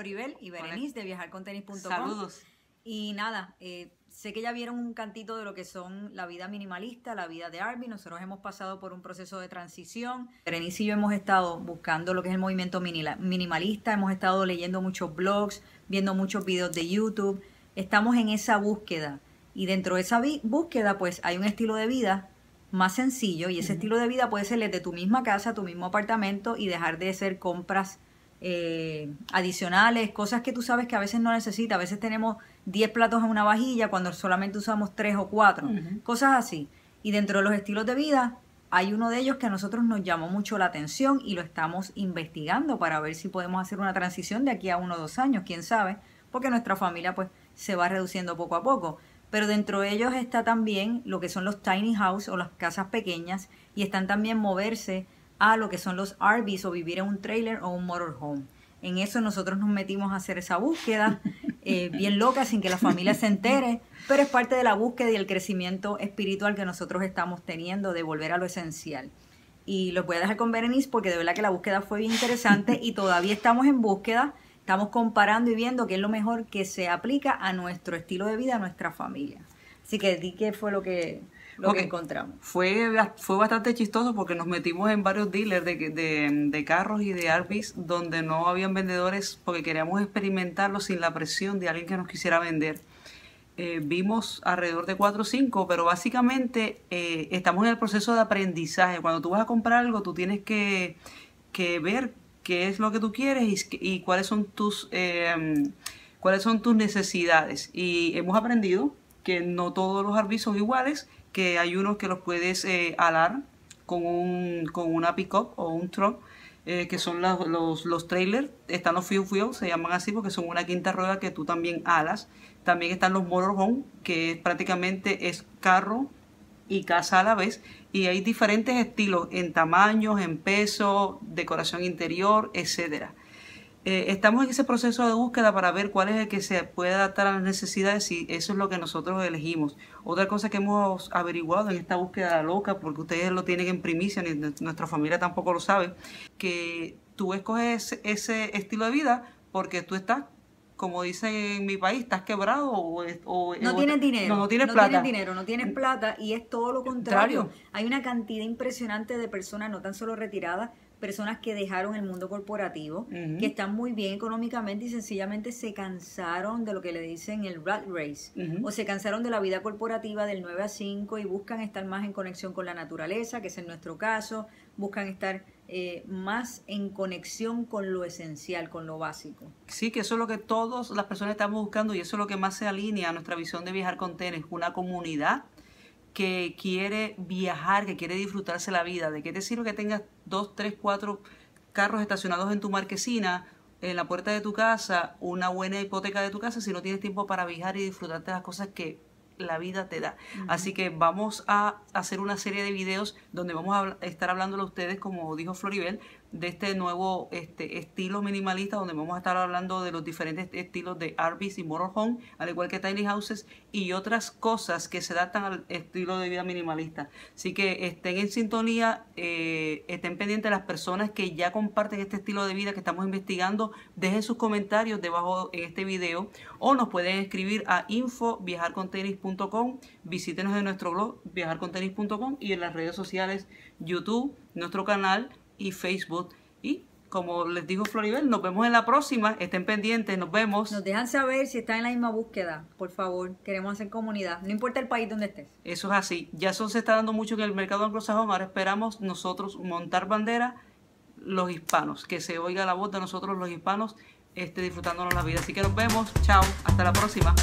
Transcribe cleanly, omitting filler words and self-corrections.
Floribel y Berenice de viajarcontenis.com. Saludos. Y nada, sé que ya vieron un cantito de lo que son la vida minimalista, la vida de RV. Nosotros hemos pasado por un proceso de transición. Berenice y yo hemos estado buscando lo que es el movimiento minimalista, hemos estado leyendo muchos blogs, viendo muchos videos de YouTube. Estamos en esa búsqueda y dentro de esa búsqueda pues hay un estilo de vida más sencillo y ese estilo de vida puede ser desde tu misma casa, tu mismo apartamento y dejar de hacer compras adicionales, cosas que tú sabes que a veces no necesitas. A veces tenemos 10 platos en una vajilla cuando solamente usamos 3 o 4, cosas así. Y dentro de los estilos de vida hay uno de ellos que a nosotros nos llamó mucho la atención y lo estamos investigando para ver si podemos hacer una transición de aquí a 1 o 2 años, quién sabe, porque nuestra familia pues se va reduciendo poco a poco. Pero dentro de ellos está también lo que son los tiny house o las casas pequeñas y están también moverse a lo que son los RVs o vivir en un trailer o un motorhome. En eso nosotros nos metimos a hacer esa búsqueda bien loca sin que la familia se entere, pero es parte de la búsqueda y el crecimiento espiritual que nosotros estamos teniendo de volver a lo esencial. Y los voy a dejar con Berenice porque de verdad que la búsqueda fue bien interesante y todavía estamos en búsqueda, estamos comparando y viendo qué es lo mejor que se aplica a nuestro estilo de vida, a nuestra familia. Así que di qué fue lo que encontramos. Fue bastante chistoso porque nos metimos en varios dealers de carros y de RVs donde no habían vendedores porque queríamos experimentarlo sin la presión de alguien que nos quisiera vender. Vimos alrededor de 4 o 5, pero básicamente estamos en el proceso de aprendizaje. Cuando tú vas a comprar algo, tú tienes que ver qué es lo que tú quieres y cuáles son tus necesidades. Y hemos aprendido que no todos los RVs son iguales, que hay unos que los puedes alar con una pick-up o un truck, que son los trailers. Están los fuel, se llaman así porque son una quinta rueda que tú también alas. También están los motorhome, que prácticamente es carro y casa a la vez. Y hay diferentes estilos en tamaños, en peso, decoración interior, etcétera. Estamos en ese proceso de búsqueda para ver cuál es el que se puede adaptar a las necesidades y eso es lo que nosotros elegimos. Otra cosa que hemos averiguado en esta búsqueda loca, porque ustedes lo tienen en primicia, ni nuestra familia tampoco lo sabe, que tú escoges ese estilo de vida porque tú estás, como dicen en mi país, estás quebrado no tienes dinero, no tienes plata. No tienes plata y es todo lo contrario. Hay una cantidad impresionante de personas, no tan solo retiradas, personas que dejaron el mundo corporativo, que están muy bien económicamente y sencillamente se cansaron de lo que le dicen el rat race, o se cansaron de la vida corporativa del 9 a 5 y buscan estar más en conexión con la naturaleza, que es en nuestro caso, buscan estar más en conexión con lo esencial, con lo básico. Sí, que eso es lo que todas las personas estamos buscando y eso es lo que más se alinea a nuestra visión de Viajar con Tenis, una comunidad que quiere viajar, que quiere disfrutarse la vida. ¿De qué te sirve que tengas 2, 3, 4 carros estacionados en tu marquesina, en la puerta de tu casa, una buena hipoteca de tu casa, si no tienes tiempo para viajar y disfrutarte de las cosas que la vida te da? Así que vamos a hacer una serie de videos donde vamos a estar hablándole a ustedes, como dijo Floribel, de este nuevo estilo minimalista, donde vamos a estar hablando de los diferentes estilos de RVs y motorhome, al igual que tiny houses y otras cosas que se adaptan al estilo de vida minimalista. Así que estén en sintonía, estén pendientes de las personas que ya comparten este estilo de vida que estamos investigando. Dejen sus comentarios debajo en este video o nos pueden escribir a info@viajarcontenis.com. Visítenos en nuestro blog viajarcontenis.com y en las redes sociales YouTube, nuestro canal y Facebook. Y como les dijo Floribel, nos vemos en la próxima. Estén pendientes, nos vemos. Nos dejan saber si están en la misma búsqueda, por favor. Queremos hacer comunidad, no importa el país donde estés. Eso es así. Ya eso se está dando mucho en el mercado anglosajón. Ahora esperamos nosotros montar bandera, los hispanos, que se oiga la voz de nosotros los hispanos disfrutándonos la vida. Así que nos vemos. Chao. Hasta la próxima.